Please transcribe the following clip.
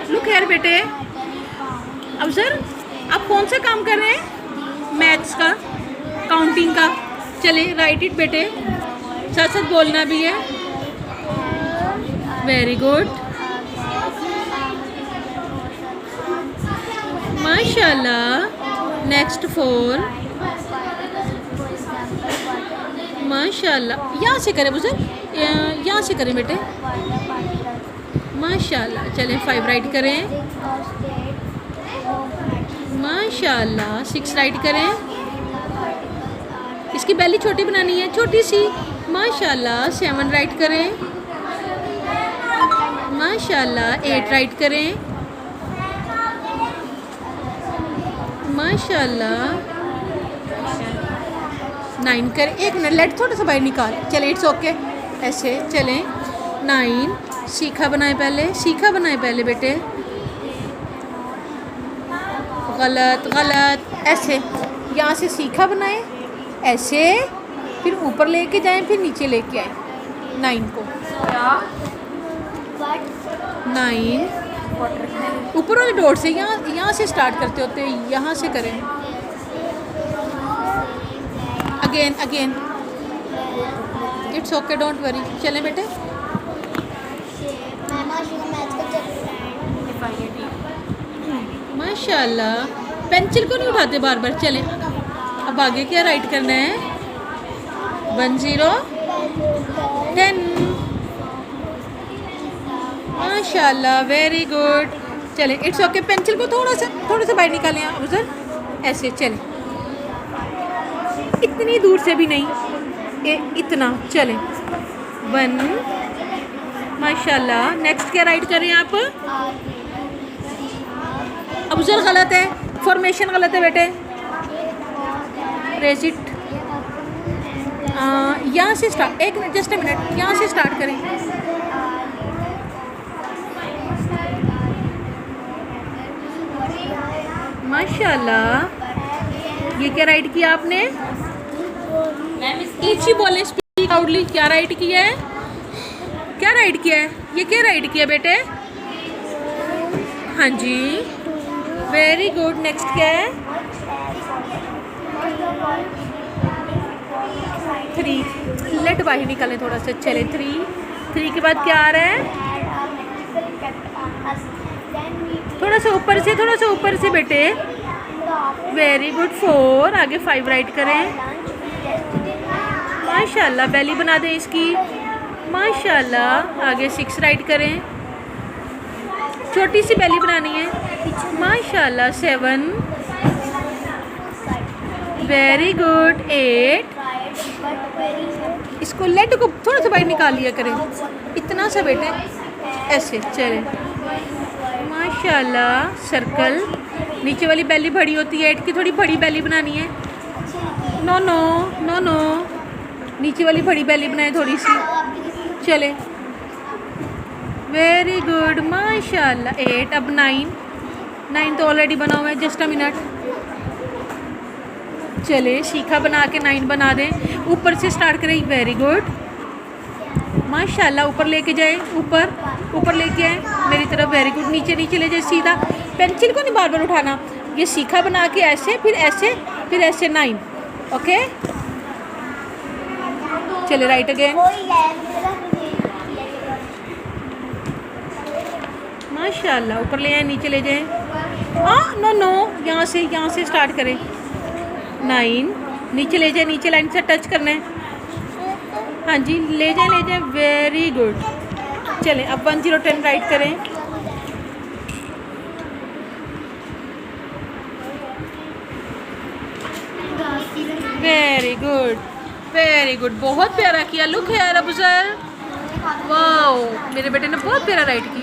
Look here बेटे। अब sir आप कौन सा काम कर रहे हैं? मैथ्स का, काउंटिंग का। चले राइट इट बेटे, साथ साथ बोलना भी है। वेरी गुड, माशाल्लाह। नेक्स्ट 4, माशाल्लाह। यहाँ से करें बुजुर्ग, यहाँ से करें बेटे, माशाल्लाह। चलें 5 राइट करें, माशाल्लाह। 6 राइट करें। इसकी बेली छोटी बनानी है, छोटी सी, माशाल्लाह। 7 राइट करें, माशाल्लाह। 8 राइट करें, माशाल्लाह। 9 करें। 1 मिनट, लेट थोड़ा सा बाहर निकाल। चले इट्स ओके, ऐसे चलें। 9 सीखा बनाए पहले, सीखा बनाए पहले बेटे। गलत गलत, ऐसे यहाँ से सीखा बनाए, ऐसे फिर ऊपर लेके जाएं, फिर नीचे लेके आए 9 को। 9 ऊपर वाले डॉट से यहाँ से स्टार्ट करते होते हैं, यहाँ से करें। Again again, it's okay, don't worry. चलें बेटे, माशाल्लाह। पेंसिल को नहीं उठाते बार बार। चलें अब आगे क्या राइट करना है? 1 0 10, माशाल्लाह। Very good. चलें इट्स ओके, पेंसिल को थोड़ा सा बाहर निकालें आप उधर, ऐसे। चलें इतनी दूर से भी नहीं, इतना। चलें 1, माशाल्लाह। नेक्स्ट क्या राइट करें आप? अब उधर गलत है, फॉर्मेशन गलत है बेटे। रेज इट, यहाँ से स्टार्ट। एक मिनट, जस्ट अ मिनट, यहाँ से स्टार्ट करें। माशाल्लाह। ये क्या राइट किया आपने? ऊंची बोले, स्पीक आउटली। क्या राइट किया है? क्या राइट किया है? ये क्या राइट किया बेटे? हाँ जी, वेरी गुड। नेक्स्ट क्या है? 3, लेट बाहर निकालें थोड़ा सा। चले 3 के बाद क्या आ रहा है? थोड़ा सा ऊपर से बेटे। Very good. 4, आगे 5 राइट करें, माशाल्लाह। बेली बना दें इसकी, माशाल्लाह। आगे 6 राइट करें, छोटी सी बेली बनानी है, माशाल्लाह। 7, वेरी गुड। 8, इसको लेट को थोड़ा सा बाहर निकाल लिया करें, इतना सा बेटे, ऐसे। चले माशाल्लाह। सर्कल, नीचे वाली बेली बड़ी होती है, 8 की थोड़ी बड़ी बेली बनानी है। नो नो नो नो, नीचे वाली बड़ी बेली बनाए थोड़ी सी। चले वेरी गुड, माशाल्लाह। 8, अब 9 तो ऑलरेडी बना हुआ है, जस्ट अ मिनट। चले सीखा बना के 9 बना दें, ऊपर से स्टार्ट करें। वेरी गुड, माशाल्लाह। ऊपर लेके जाए, ऊपर लेके आए मेरी तरफ। Very good. नीचे ले जाए सीधा, पेंसिल को नहीं बार बार उठाना। ये सीखा बना के ऐसे, फिर ऐसे 9, ओके। चले राइट अगेन, माशाल्लाह। ऊपर ले आए, नीचे ले जाए। नो नो, यहाँ से स्टार्ट करें। 9, नीचे ले जाए, नीचे लाइन से टच करना है। हाँ जी, ले जाए। Very good. चलें अब 1 0 10 राइट करें। वेरी गुड, बहुत प्यारा किया। लुक है अबूजर, वाओ, मेरे बेटे ने बहुत प्यारा राइट किया।